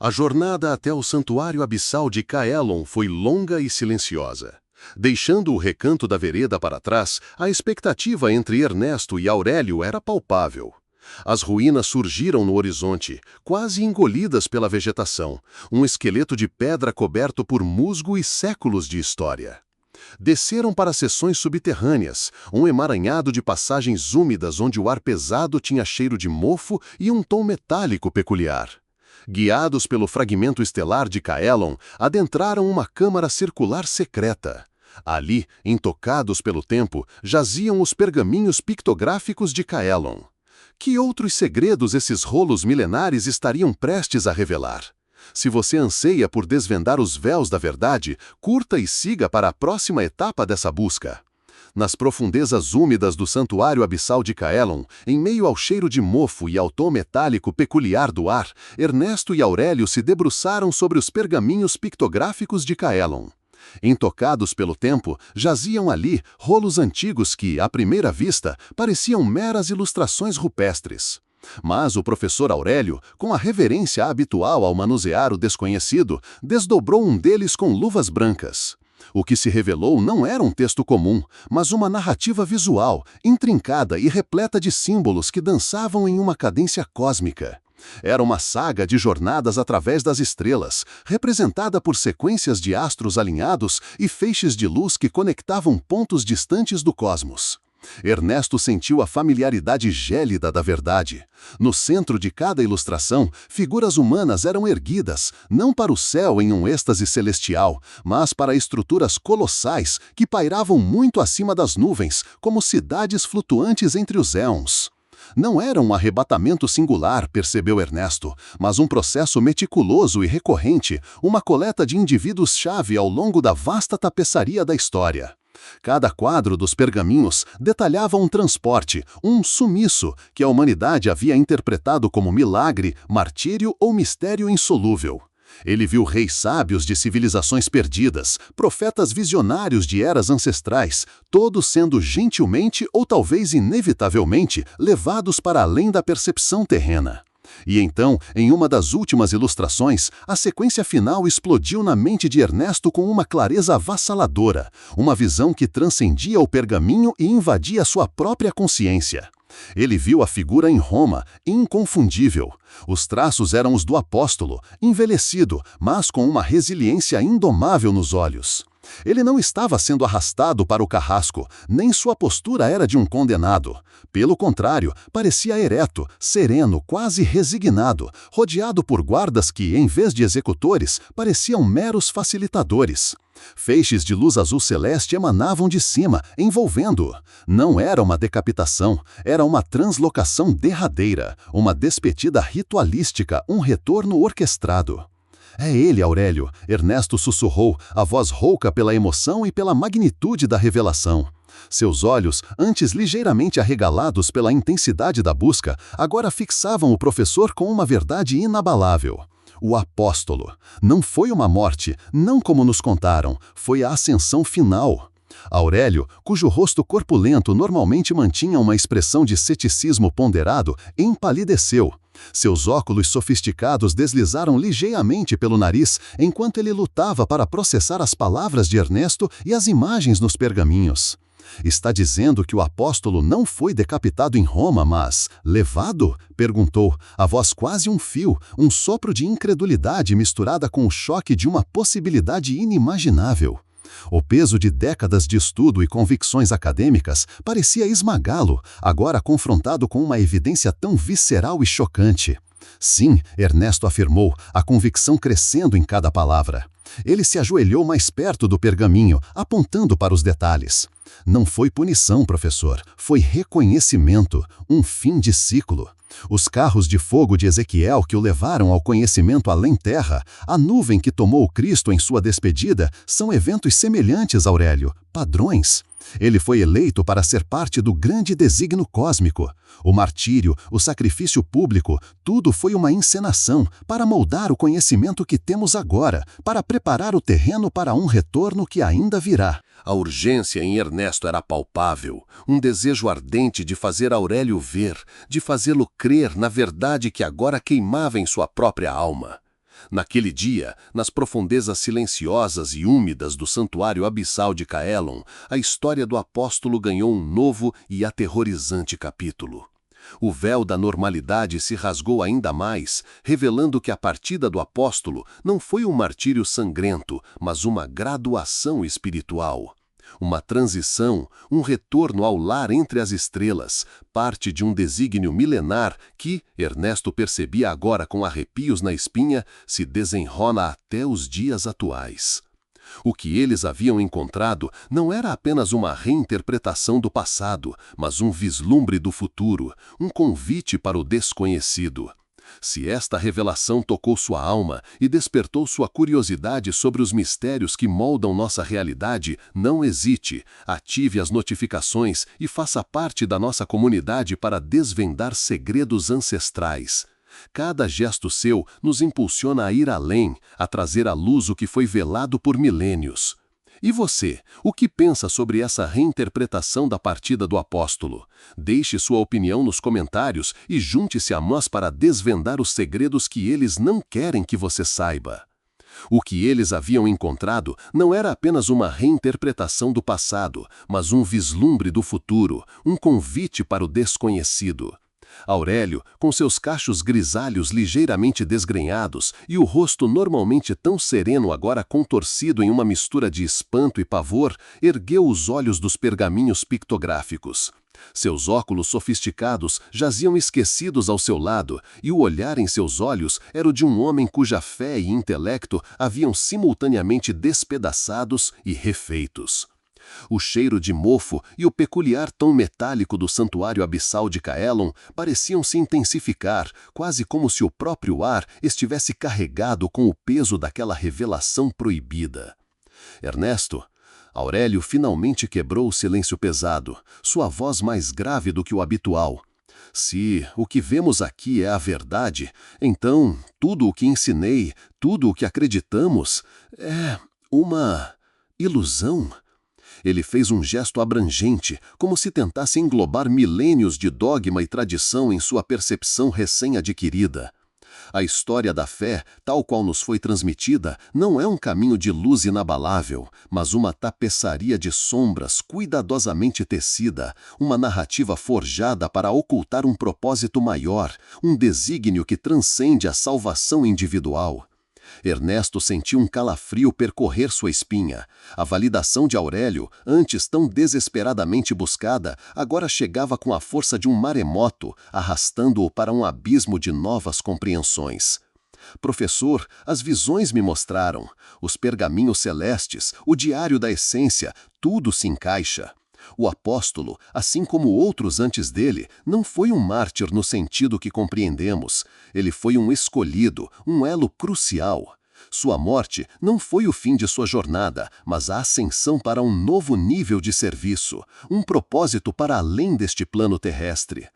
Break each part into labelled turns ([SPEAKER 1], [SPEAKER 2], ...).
[SPEAKER 1] A jornada até o santuário abissal de Caelon foi longa e silenciosa. Deixando o recanto da vereda para trás, a expectativa entre Ernesto e Aurélio era palpável. As ruínas surgiram no horizonte, quase engolidas pela vegetação, um esqueleto de pedra coberto por musgo e séculos de história. Desceram para seções subterrâneas, um emaranhado de passagens úmidas onde o ar pesado tinha cheiro de mofo e um tom metálico peculiar. Guiados pelo fragmento estelar de Caelon, adentraram uma câmara circular secreta. Ali, intocados pelo tempo, jaziam os pergaminhos pictográficos de Caelon. Que outros segredos esses rolos milenares estariam prestes a revelar? Se você anseia por desvendar os véus da verdade, curta e siga para a próxima etapa dessa busca. Nas profundezas úmidas do santuário abissal de Caelon, em meio ao cheiro de mofo e ao tom metálico peculiar do ar, Ernesto e Aurélio se debruçaram sobre os pergaminhos pictográficos de Caelon. Intocados pelo tempo, jaziam ali rolos antigos que, à primeira vista, pareciam meras ilustrações rupestres. Mas o professor Aurélio, com a reverência habitual ao manusear o desconhecido, desdobrou um deles com luvas brancas. O que se revelou não era um texto comum, mas uma narrativa visual, intrincada e repleta de símbolos que dançavam em uma cadência cósmica. Era uma saga de jornadas através das estrelas, representada por sequências de astros alinhados e feixes de luz que conectavam pontos distantes do cosmos. Ernesto sentiu a familiaridade gélida da verdade. No centro de cada ilustração, figuras humanas eram erguidas, não para o céu em um êxtase celestial, mas para estruturas colossais que pairavam muito acima das nuvens, como cidades flutuantes entre os éons. Não era um arrebatamento singular, percebeu Ernesto, mas um processo meticuloso e recorrente, uma coleta de indivíduos-chave ao longo da vasta tapeçaria da história. Cada quadro dos pergaminhos detalhava um transporte, um sumiço, que a humanidade havia interpretado como milagre, martírio ou mistério insolúvel. Ele viu reis sábios de civilizações perdidas, profetas visionários de eras ancestrais, todos sendo gentilmente ou talvez inevitavelmente levados para além da percepção terrena. E então, em uma das últimas ilustrações, a sequência final explodiu na mente de Ernesto com uma clareza avassaladora, uma visão que transcendia o pergaminho e invadia sua própria consciência. Ele viu a figura em Roma, inconfundível. Os traços eram os do apóstolo, envelhecido, mas com uma resiliência indomável nos olhos. Ele não estava sendo arrastado para o carrasco, nem sua postura era de um condenado. Pelo contrário, parecia ereto, sereno, quase resignado, rodeado por guardas que, em vez de executores, pareciam meros facilitadores. Feixes de luz azul celeste emanavam de cima, envolvendo-o. Não era uma decapitação, era uma translocação derradeira, uma despedida ritualística, um retorno orquestrado. É ele, Aurélio, Ernesto sussurrou, a voz rouca pela emoção e pela magnitude da revelação. Seus olhos, antes ligeiramente arregalados pela intensidade da busca, agora fixavam o professor com uma verdade inabalável. O apóstolo. Não foi uma morte, não como nos contaram, foi a ascensão final. Aurélio, cujo rosto corpulento normalmente mantinha uma expressão de ceticismo ponderado, empalideceu. Seus óculos sofisticados deslizaram ligeiramente pelo nariz enquanto ele lutava para processar as palavras de Ernesto e as imagens nos pergaminhos. Está dizendo que o apóstolo não foi decapitado em Roma, mas levado? Perguntou, a voz quase um fio, um sopro de incredulidade misturada com o choque de uma possibilidade inimaginável. O peso de décadas de estudo e convicções acadêmicas parecia esmagá-lo, agora confrontado com uma evidência tão visceral e chocante. Sim, Ernesto afirmou, a convicção crescendo em cada palavra. Ele se ajoelhou mais perto do pergaminho, apontando para os detalhes. Não foi punição, professor, foi reconhecimento, um fim de ciclo. Os carros de fogo de Ezequiel que o levaram ao conhecimento além-terra, a nuvem que tomou Cristo em sua despedida, são eventos semelhantes, Aurélio, padrões. Ele foi eleito para ser parte do grande desígnio cósmico. O martírio, o sacrifício público, tudo foi uma encenação para moldar o conhecimento que temos agora, para preparar o terreno para um retorno que ainda virá. A urgência em Ernesto era palpável, um desejo ardente de fazer Aurélio ver, de fazê-lo crer na verdade que agora queimava em sua própria alma. Naquele dia, nas profundezas silenciosas e úmidas do santuário abissal de Caelon, a história do apóstolo ganhou um novo e aterrorizante capítulo. O véu da normalidade se rasgou ainda mais, revelando que a partida do apóstolo não foi um martírio sangrento, mas uma graduação espiritual. Uma transição, um retorno ao lar entre as estrelas, parte de um desígnio milenar que, Ernesto percebia agora com arrepios na espinha, se desenrola até os dias atuais. O que eles haviam encontrado não era apenas uma reinterpretação do passado, mas um vislumbre do futuro, um convite para o desconhecido. Se esta revelação tocou sua alma e despertou sua curiosidade sobre os mistérios que moldam nossa realidade, não hesite, ative as notificações e faça parte da nossa comunidade para desvendar segredos ancestrais. Cada gesto seu nos impulsiona a ir além, a trazer à luz o que foi velado por milênios. E você, o que pensa sobre essa reinterpretação da partida do apóstolo? Deixe sua opinião nos comentários e junte-se a nós para desvendar os segredos que eles não querem que você saiba. O que eles haviam encontrado não era apenas uma reinterpretação do passado, mas um vislumbre do futuro, um convite para o desconhecido. Aurélio, com seus cachos grisalhos ligeiramente desgrenhados e o rosto normalmente tão sereno agora contorcido em uma mistura de espanto e pavor, ergueu os olhos dos pergaminhos pictográficos. Seus óculos sofisticados jaziam esquecidos ao seu lado, e o olhar em seus olhos era o de um homem cuja fé e intelecto haviam simultaneamente despedaçados e refeitos. O cheiro de mofo e o peculiar tom metálico do santuário abissal de Caelon pareciam se intensificar, quase como se o próprio ar estivesse carregado com o peso daquela revelação proibida. Ernesto, Aurélio finalmente quebrou o silêncio pesado, sua voz mais grave do que o habitual. Se o que vemos aqui é a verdade, então tudo o que ensinei, tudo o que acreditamos, é uma ilusão. Ele fez um gesto abrangente, como se tentasse englobar milênios de dogma e tradição em sua percepção recém-adquirida. A história da fé, tal qual nos foi transmitida, não é um caminho de luz inabalável, mas uma tapeçaria de sombras cuidadosamente tecida, uma narrativa forjada para ocultar um propósito maior, um desígnio que transcende a salvação individual. Ernesto sentiu um calafrio percorrer sua espinha. A validação de Aurélio, antes tão desesperadamente buscada, agora chegava com a força de um maremoto, arrastando-o para um abismo de novas compreensões. Professor, as visões me mostraram. Os pergaminhos celestes, o diário da essência, tudo se encaixa. O apóstolo, assim como outros antes dele, não foi um mártir no sentido que compreendemos. Ele foi um escolhido, um elo crucial. Sua morte não foi o fim de sua jornada, mas a ascensão para um novo nível de serviço, um propósito para além deste plano terrestre.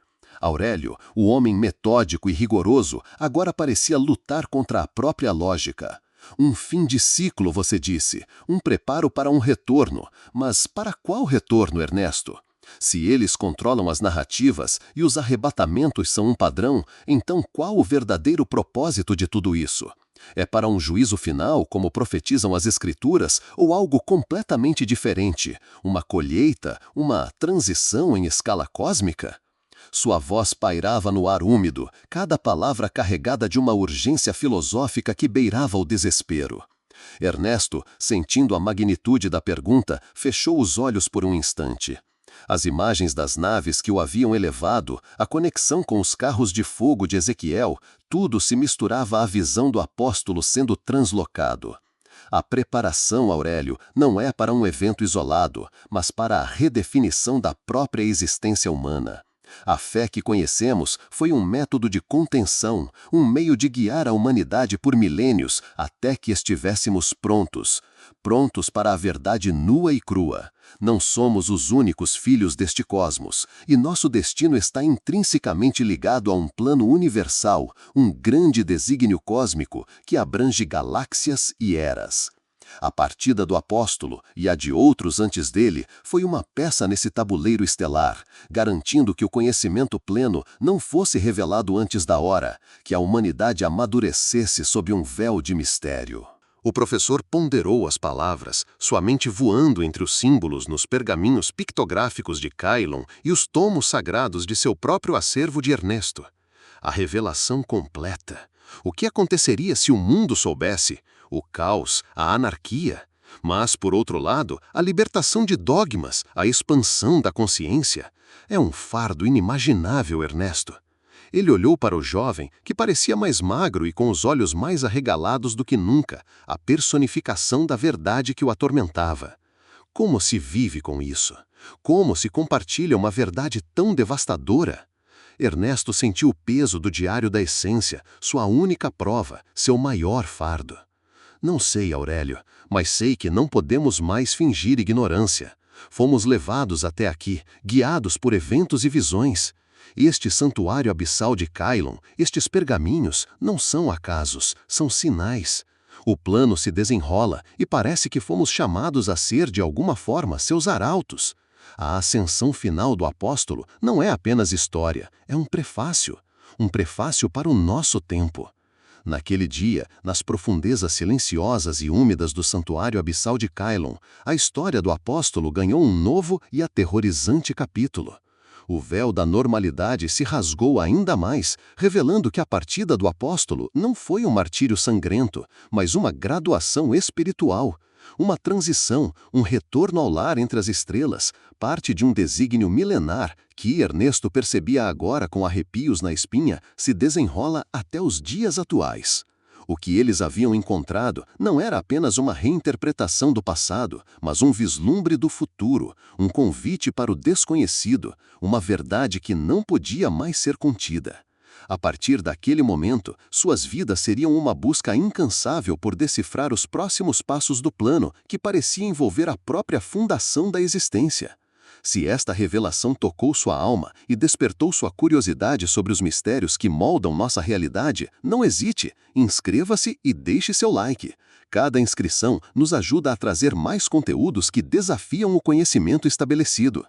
[SPEAKER 1] Aurélio, o homem metódico e rigoroso, agora parecia lutar contra a própria lógica. Um fim de ciclo, você disse, um preparo para um retorno. Mas para qual retorno, Ernesto? Se eles controlam as narrativas e os arrebatamentos são um padrão, então qual o verdadeiro propósito de tudo isso? É para um juízo final, como profetizam as Escrituras, ou algo completamente diferente? Uma colheita, uma transição em escala cósmica? Sua voz pairava no ar úmido, cada palavra carregada de uma urgência filosófica que beirava o desespero. Ernesto, sentindo a magnitude da pergunta, fechou os olhos por um instante. As imagens das naves que o haviam elevado, a conexão com os carros de fogo de Ezequiel, tudo se misturava à visão do apóstolo sendo translocado. A preparação, Aurélio, não é para um evento isolado, mas para a redefinição da própria existência humana. A fé que conhecemos foi um método de contenção, um meio de guiar a humanidade por milênios até que estivéssemos prontos para a verdade nua e crua. Não somos os únicos filhos deste cosmos, e nosso destino está intrinsecamente ligado a um plano universal, um grande desígnio cósmico que abrange galáxias e eras. A partida do apóstolo e a de outros antes dele foi uma peça nesse tabuleiro estelar, garantindo que o conhecimento pleno não fosse revelado antes da hora, que a humanidade amadurecesse sob um véu de mistério. O professor ponderou as palavras, sua mente voando entre os símbolos nos pergaminhos pictográficos de Kaelon e os tomos sagrados de seu próprio acervo de Ernesto. A revelação completa. O que aconteceria se o mundo soubesse? O caos, a anarquia. Mas, por outro lado, a libertação de dogmas, a expansão da consciência. É um fardo inimaginável, Ernesto. Ele olhou para o jovem, que parecia mais magro e com os olhos mais arregalados do que nunca, a personificação da verdade que o atormentava. Como se vive com isso? Como se compartilha uma verdade tão devastadora? Ernesto sentiu o peso do diário da essência, sua única prova, seu maior fardo. Não sei, Aurélio, mas sei que não podemos mais fingir ignorância. Fomos levados até aqui, guiados por eventos e visões. Este santuário abissal de Kaelon, estes pergaminhos, não são acasos, são sinais. O plano se desenrola e parece que fomos chamados a ser, de alguma forma, seus arautos. A ascensão final do apóstolo não é apenas história, é um prefácio para o nosso tempo. Naquele dia, nas profundezas silenciosas e úmidas do santuário abissal de Kaelon, a história do apóstolo ganhou um novo e aterrorizante capítulo. O véu da normalidade se rasgou ainda mais, revelando que a partida do apóstolo não foi um martírio sangrento, mas uma graduação espiritual. Uma transição, um retorno ao lar entre as estrelas, parte de um desígnio milenar que Ernesto percebia agora com arrepios na espinha, se desenrola até os dias atuais. O que eles haviam encontrado não era apenas uma reinterpretação do passado, mas um vislumbre do futuro, um convite para o desconhecido, uma verdade que não podia mais ser contida. A partir daquele momento, suas vidas seriam uma busca incansável por decifrar os próximos passos do plano que parecia envolver a própria fundação da existência. Se esta revelação tocou sua alma e despertou sua curiosidade sobre os mistérios que moldam nossa realidade, não hesite, inscreva-se e deixe seu like. Cada inscrição nos ajuda a trazer mais conteúdos que desafiam o conhecimento estabelecido.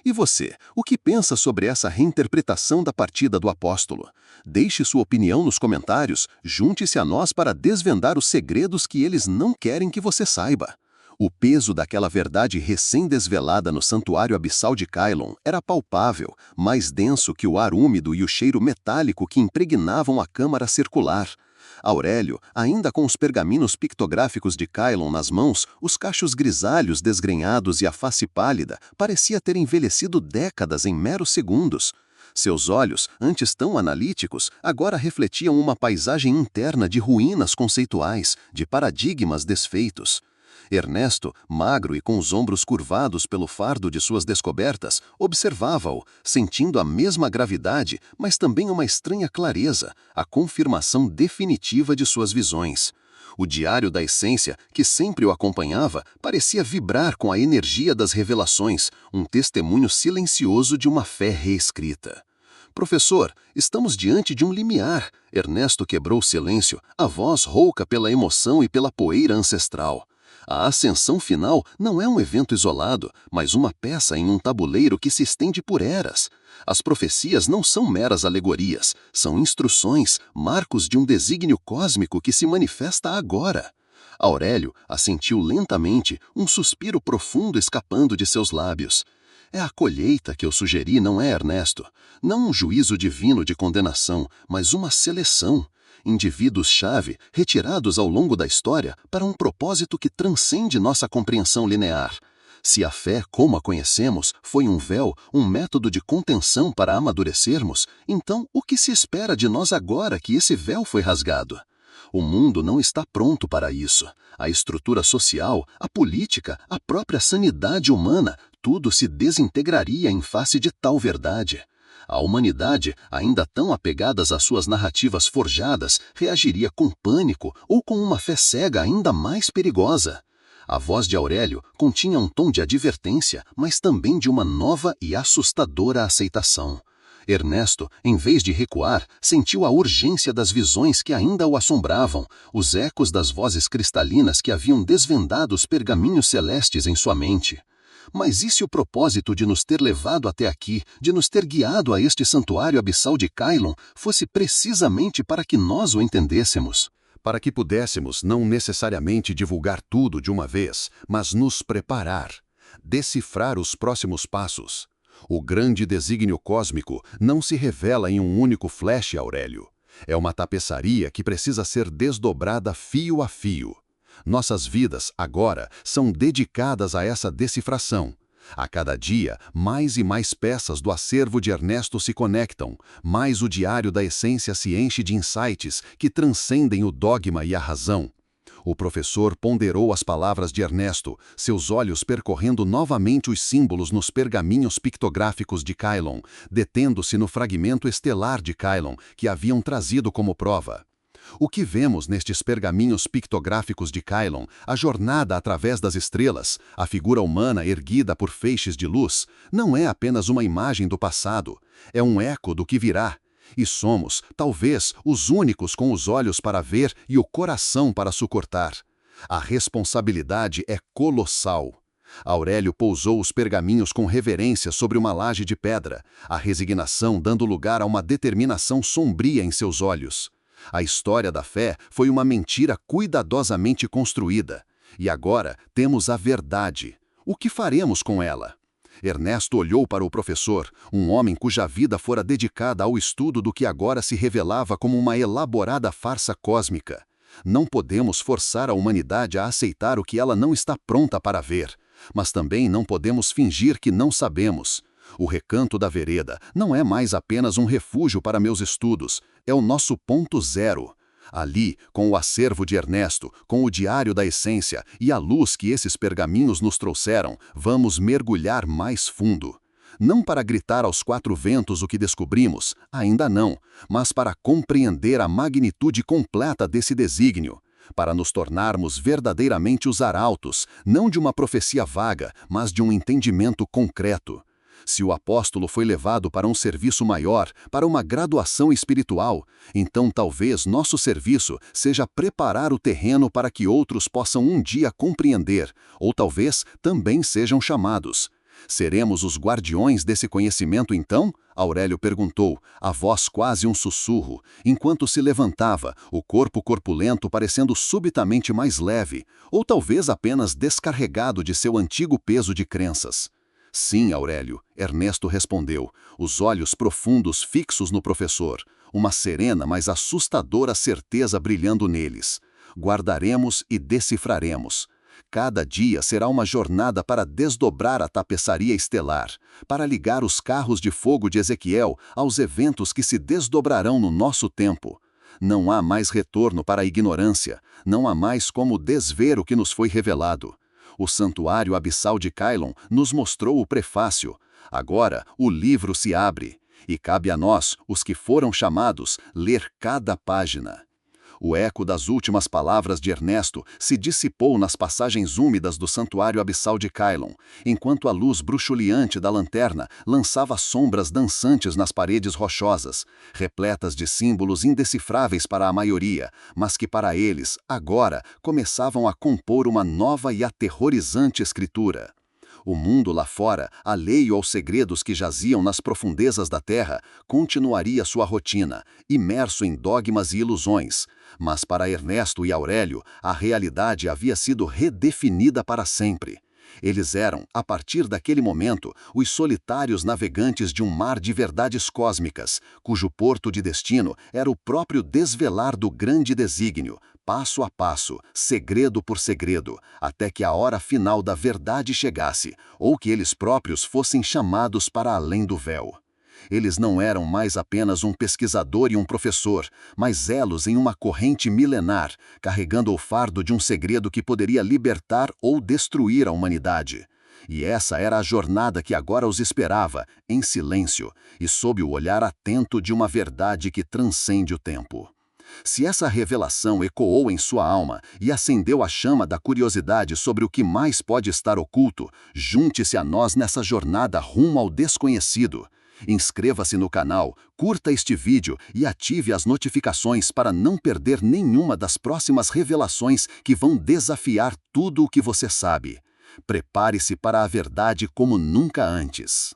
[SPEAKER 1] E você, o que pensa sobre essa reinterpretação da partida do apóstolo? Deixe sua opinião nos comentários, junte-se a nós para desvendar os segredos que eles não querem que você saiba. O peso daquela verdade recém-desvelada no santuário abissal de Kaelon era palpável, mais denso que o ar úmido e o cheiro metálico que impregnavam a câmara circular. Aurélio, ainda com os pergaminhos pictográficos de Kaelon nas mãos, os cachos grisalhos desgrenhados e a face pálida, parecia ter envelhecido décadas em meros segundos. Seus olhos, antes tão analíticos, agora refletiam uma paisagem interna de ruínas conceituais, de paradigmas desfeitos. Ernesto, magro e com os ombros curvados pelo fardo de suas descobertas, observava-o, sentindo a mesma gravidade, mas também uma estranha clareza, a confirmação definitiva de suas visões. O diário da essência, que sempre o acompanhava, parecia vibrar com a energia das revelações, um testemunho silencioso de uma fé reescrita. Professor, estamos diante de um limiar. Ernesto quebrou o silêncio, a voz rouca pela emoção e pela poeira ancestral. A ascensão final não é um evento isolado, mas uma peça em um tabuleiro que se estende por eras. As profecias não são meras alegorias, são instruções, marcos de um desígnio cósmico que se manifesta agora. Aurélio assentiu lentamente, um suspiro profundo escapando de seus lábios. É a colheita que eu sugeri, não é, Ernesto? Não um juízo divino de condenação, mas uma seleção. Indivíduos-chave retirados ao longo da história para um propósito que transcende nossa compreensão linear. Se a fé, como a conhecemos, foi um véu, um método de contenção para amadurecermos, então o que se espera de nós agora que esse véu foi rasgado? O mundo não está pronto para isso. A estrutura social, a política, a própria sanidade humana, tudo se desintegraria em face de tal verdade. A humanidade, ainda tão apegadas às suas narrativas forjadas, reagiria com pânico ou com uma fé cega ainda mais perigosa. A voz de Aurélio continha um tom de advertência, mas também de uma nova e assustadora aceitação.
[SPEAKER 2] Ernesto, em vez de recuar, sentiu a urgência das visões que ainda o assombravam, os ecos das vozes cristalinas que haviam desvendado os pergaminhos celestes em sua mente. Mas e se o propósito de nos ter levado até aqui, de nos ter guiado a este santuário abissal de Cailon, fosse precisamente para que nós o entendêssemos?
[SPEAKER 1] Para que pudéssemos não necessariamente divulgar tudo de uma vez, mas nos preparar, decifrar os próximos passos. O grande desígnio cósmico não se revela em um único flash, Aurélio. É uma tapeçaria que precisa ser desdobrada fio a fio. Nossas vidas, agora, são dedicadas a essa decifração. A cada dia, mais e mais peças do acervo de Ernesto se conectam, mais o diário da essência se enche de insights que transcendem o dogma e a razão. O professor ponderou as palavras de Ernesto, seus olhos percorrendo novamente os símbolos nos pergaminhos pictográficos de Cailon, detendo-se no fragmento estelar de Cailon que haviam trazido como prova. O que vemos nestes pergaminhos pictográficos de Cailon, a jornada através das estrelas, a figura humana erguida por feixes de luz, não é apenas uma imagem do passado, é um eco do que virá. E somos, talvez, os únicos com os olhos para ver e o coração para suportar. A responsabilidade é colossal. Aurélio pousou os pergaminhos com reverência sobre uma laje de pedra, a resignação dando lugar a uma determinação sombria em seus olhos. A história da fé foi uma mentira cuidadosamente construída. E agora temos a verdade. O que faremos com ela? Ernesto olhou para o professor, um homem cuja vida fora dedicada ao estudo do que agora se revelava como uma elaborada farsa cósmica. Não podemos forçar a humanidade a aceitar o que ela não está pronta para ver, mas também não podemos fingir que não sabemos. O Recanto da Vereda não é mais apenas um refúgio para meus estudos, é o nosso ponto zero. Ali, com o acervo de Ernesto, com o diário da essência e a luz que esses pergaminhos nos trouxeram, vamos mergulhar mais fundo. Não para gritar aos quatro ventos o que descobrimos, ainda não, mas para compreender a magnitude completa desse desígnio, para nos tornarmos verdadeiramente os arautos, não de uma profecia vaga, mas de um entendimento concreto. Se o apóstolo foi levado para um serviço maior, para uma graduação espiritual, então talvez nosso serviço seja preparar o terreno para que outros possam um dia compreender, ou talvez também sejam chamados. Seremos os guardiões desse conhecimento então? Aurélio perguntou, a voz quase um sussurro, enquanto se levantava, o corpo corpulento parecendo subitamente mais leve, ou talvez apenas descarregado de seu antigo peso de crenças. Sim, Aurélio, Ernesto respondeu, os olhos profundos fixos no professor, uma serena, mas assustadora certeza brilhando neles. Guardaremos e decifraremos. Cada dia será uma jornada para desdobrar a tapeçaria estelar, para ligar os carros de fogo de Ezequiel aos eventos que se desdobrarão no nosso tempo. Não há mais retorno para a ignorância, não há mais como desver o que nos foi revelado. O santuário abissal de Cailon nos mostrou o prefácio. Agora o livro se abre, e cabe a nós, os que foram chamados, ler cada página. O eco das últimas palavras de Ernesto se dissipou nas passagens úmidas do santuário abissal de Cailon, enquanto a luz bruxuleante da lanterna lançava sombras dançantes nas paredes rochosas, repletas de símbolos indecifráveis para a maioria, mas que para eles, agora, começavam a compor uma nova e aterrorizante escritura. O mundo lá fora, alheio aos segredos que jaziam nas profundezas da terra, continuaria sua rotina, imerso em dogmas e ilusões. Mas para Ernesto e Aurélio, a realidade havia sido redefinida para sempre. Eles eram, a partir daquele momento, os solitários navegantes de um mar de verdades cósmicas, cujo porto de destino era o próprio desvelar do grande desígnio, passo a passo, segredo por segredo, até que a hora final da verdade chegasse, ou que eles próprios fossem chamados para além do véu. Eles não eram mais apenas um pesquisador e um professor, mas elos em uma corrente milenar, carregando o fardo de um segredo que poderia libertar ou destruir a humanidade. E essa era a jornada que agora os esperava, em silêncio, e sob o olhar atento de uma verdade que transcende o tempo. Se essa revelação ecoou em sua alma e acendeu a chama da curiosidade sobre o que mais pode estar oculto, junte-se a nós nessa jornada rumo ao desconhecido.
[SPEAKER 2] Inscreva-se no canal, curta este vídeo e ative as notificações para não perder nenhuma das próximas revelações que vão desafiar tudo o que você sabe. Prepare-se para a verdade como nunca antes.